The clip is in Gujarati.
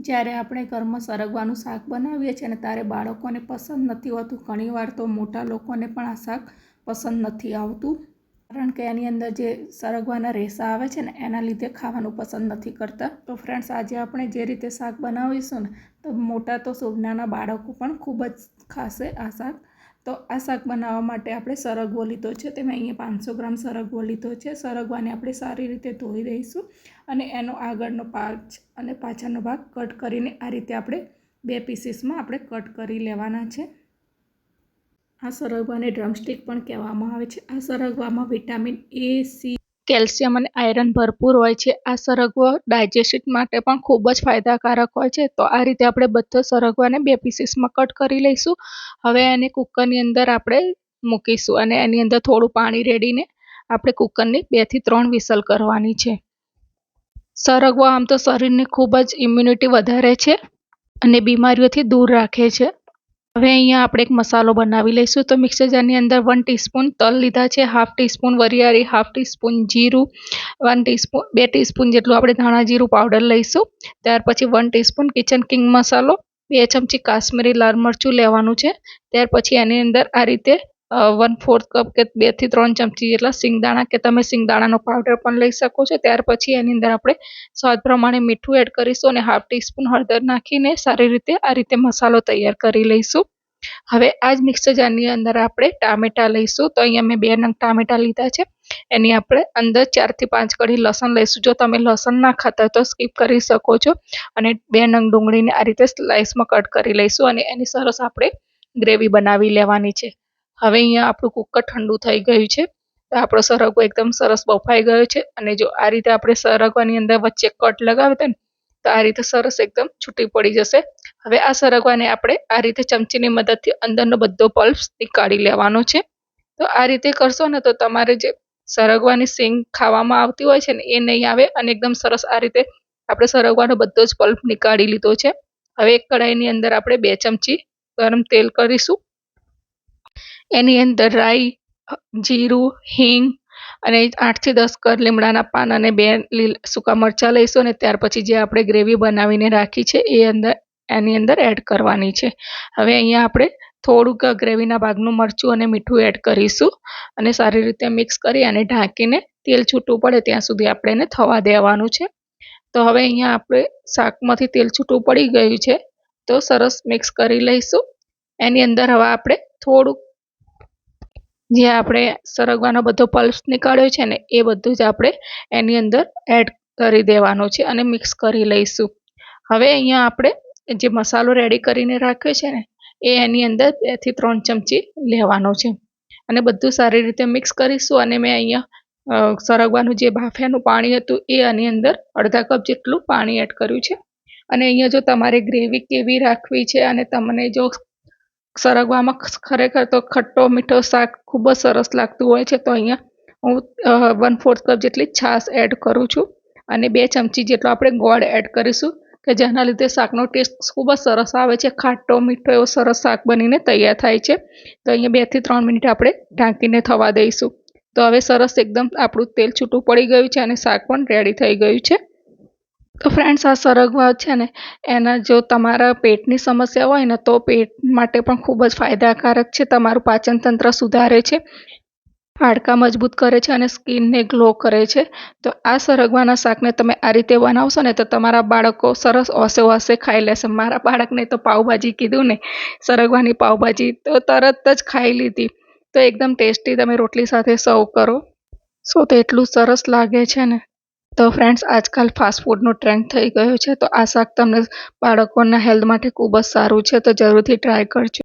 જ્યારે આપણે ઘરમાં સરગવાનું શાક બનાવીએ છીએ અને ત્યારે બાળકોને પસંદ નથી હોતું, ઘણીવાર તો મોટા લોકોને પણ આ શાક પસંદ નથી આવતું, કારણ કે એની અંદર જે સરગવાના રેસા આવે છે ને એના લીધે ખાવાનું પસંદ નથી કરતા. તો ફ્રેન્ડ્સ, આજે આપણે જે રીતે શાક બનાવીશું ને તો મોટા તો શું, નાના બાળકો પણ ખૂબ જ ખાશે આ શાક. તો આ શાક બનાવવા માટે આપણે સરગવો લીધો છે. તેમાં અહીંયા 500 ગ્રામ સરગવો લીધો છે. સરગવાને આપણે સારી રીતે ધોઈ દઈશું અને એનો આગળનો પાર્ટ અને પાછળનો ભાગ કટ કરીને આ રીતે આપણે 2 પીસીસમાં આપણે કટ કરી લેવાના છે. આ સરગવાને ડ્રમસ્ટિક પણ કહેવામાં આવે છે. આ સરગવામાં વિટામિન A, C, કેલ્શિયમ અને આયરન ભરપૂર હોય છે. આ સરગવો ડાયજેશન માટે પણ ખૂબ જ ફાયદાકારક હોય છે. તો આ રીતે આપણે બધો સરગવાને 2 પીસીસમાં કટ કરી લઈશું. હવે એને કુકરની અંદર આપણે મૂકીશું અને એની અંદર થોડું પાણી રેડીને આપણે કુકરની 2 થી 3 વિસલ કરવાની છે. સરગવો આમ તો શરીરની ખૂબ જ ઇમ્યુનિટી વધારે છે અને બીમારીઓથી દૂર રાખે છે. હવે અહીંયા આપણે એક મસાલો બનાવી લઈશું. તો મિક્સર જારની અંદર 1 ટીસ્પૂન તલ લીધા છે, 1/2 ટીસ્પૂન વરિયાળી, 1/2 ટીસ્પૂન જીરું, 2 ટીસ્પૂન જેટલું આપણે ધાણા જીરું પાવડર લઈશું. ત્યાર પછી 1 ટીસ્પૂન કિચન કિંગ મસાલો, 2 ચમચી કાશ્મીરી લાલ મરચું લેવાનું છે. ત્યાર પછી એની અંદર આ રીતે 1/4 કપ કે 2 થી 3 ચમચી જેટલા સિંગદાણા કે તમે સિંગદાણાનો પાવડર પણ લઈ શકો છો. ત્યાર પછી એની અંદર આપણે સ્વાદ પ્રમાણે મીઠું એડ કરીશું અને 1/2 ટીસ્પૂન હળદર નાખીને સારી રીતે આ રીતે મસાલો તૈયાર કરી લઈશું. હવે આ જ મિક્સર જારની અંદર આપણે ટામેટા લઈશું. તો અહીંયા મેં 2 નંગ ટામેટા લીધા છે. એની આપણે અંદર 4 થી 5 કળી લસણ લઈશું. જો તમે લસણ ના ખાતા તો સ્કીપ કરી શકો છો. અને 2 નંગ ડુંગળીને આ રીતે સ્લાઇસમાં કટ કરી લઈશું અને એની સરસ આપણે ગ્રેવી બનાવી લેવાની છે. હવે અહીંયા આપણું કુકર ઠંડુ થઈ ગયું છે. તો આપણો સરગવો એકદમ સરસ બફાઈ ગયો છે અને જો આ રીતે આપણે સરગવાની અંદર વચ્ચે કટ લગાવી ને તો આ રીતે સરસ એકદમ છૂટી પડી જશે. હવે આ સરગવાને આપણે આ રીતે ચમચીની મદદથી અંદરનો બધો પલ્પ નીકાળી લેવાનો છે. તો આ રીતે કરશો ને તો તમારે જે સરગવાની સિંગ ખાવામાં આવતી હોય છે ને એ નહીં આવે અને એકદમ સરસ આ રીતે આપણે સરગવાનો બધો જ પલ્પ નીકાળી લીધો છે. હવે એક કઢાઈની અંદર આપણે 2 ચમચી ગરમ તેલ કરીશું. એની અંદર રાઈ, જીરું, હિંગ અને 8 થી 10 કર લીમડાના પાન અને 2 સૂકા મરચાં લઈશું અને ત્યાર પછી જે આપણે ગ્રેવી બનાવીને રાખી છે એ એની અંદર એડ કરવાની છે. હવે અહીંયા આપણે થોડુંક ગ્રેવીના ભાગનું મરચું અને મીઠું એડ કરીશું અને સારી રીતે મિક્સ કરી અને ઢાંકીને તેલ છૂટું પડે ત્યાં સુધી આપણે એને થવા દેવાનું છે. તો હવે અહીંયા આપણે શાકમાંથી તેલ છૂટું પડી ગયું છે. તો સરસ મિક્સ કરી લઈશું. એની અંદર હવે આપણે થોડુંક જે આપણે સરગવાનો બધો પલ્પ નીકાળ્યો છે ને એ બધું જ આપણે એની અંદર એડ કરી દેવાનો છે અને મિક્સ કરી લઈશું. હવે અહીંયા આપણે જે મસાલો રેડી કરીને રાખ્યો છે ને એ એની અંદર 2 થી 3 ચમચી લેવાનો છે અને બધું સારી રીતે મિક્સ કરીશું. અને મેં અહીંયા સરગવાનું જે બાફિયાનું પાણી હતું એ આની અંદર અડધા કપ જેટલું પાણી એડ કર્યું છે. અને અહીંયા જો તમારે ગ્રેવી કેવી રાખવી છે અને તમને જો સરગવામાં ખરેખર તો ખટ્ટો મીઠો શાક ખૂબ જ સરસ લાગતું હોય છે તો અહીંયા હું 1/4 કપ જેટલી છાશ એડ કરું છું અને 2 ચમચી જેટલો આપણે ગોળ એડ કરીશું કે જેના લીધે શાકનો ટેસ્ટ ખૂબ જ સરસ આવે છે. ખાટો મીઠો એવો સરસ શાક બનીને તૈયાર થાય છે. તો અહીંયા 2 થી 3 મિનિટ આપણે ઢાંકીને થવા દઈશું. તો હવે સરસ એકદમ આપણું તેલ છૂટું પડી ગયું છે અને શાક પણ રેડી થઈ ગયું છે. તો ફ્રેન્ડ્સ, આ સરગવા છે ને એના જો તમારા પેટની સમસ્યા હોય ને તો પેટ માટે પણ ખૂબ જ ફાયદાકારક છે. તમારું પાચન તંત્ર સુધારે છે, હાડકાં મજબૂત કરે છે અને સ્કિનને ગ્લો કરે છે. તો આ સરગવાના શાકને તમે આ રીતે બનાવશો ને તો તમારા બાળકો સરસ હોશે ખાઈ લેશે. મારા બાળકને તો પાવભાજી કીધું ને, સરગવાની પાવભાજી તો તરત જ ખાઈ લીધી. તો એકદમ ટેસ્ટી તમે રોટલી સાથે સર્વ કરો સો તો એટલું સરસ લાગે છે ને. તો ફ્રેન્ડ્સ, આજકાલ ફાસ્ટ ફૂડનો ટ્રેન્ડ થઈ ગયો છે. તો આ શાક તમને બાળકોના હેલ્થ માટે ખૂબ જ સારું છે. તો જરૂરથી ટ્રાય કરજો.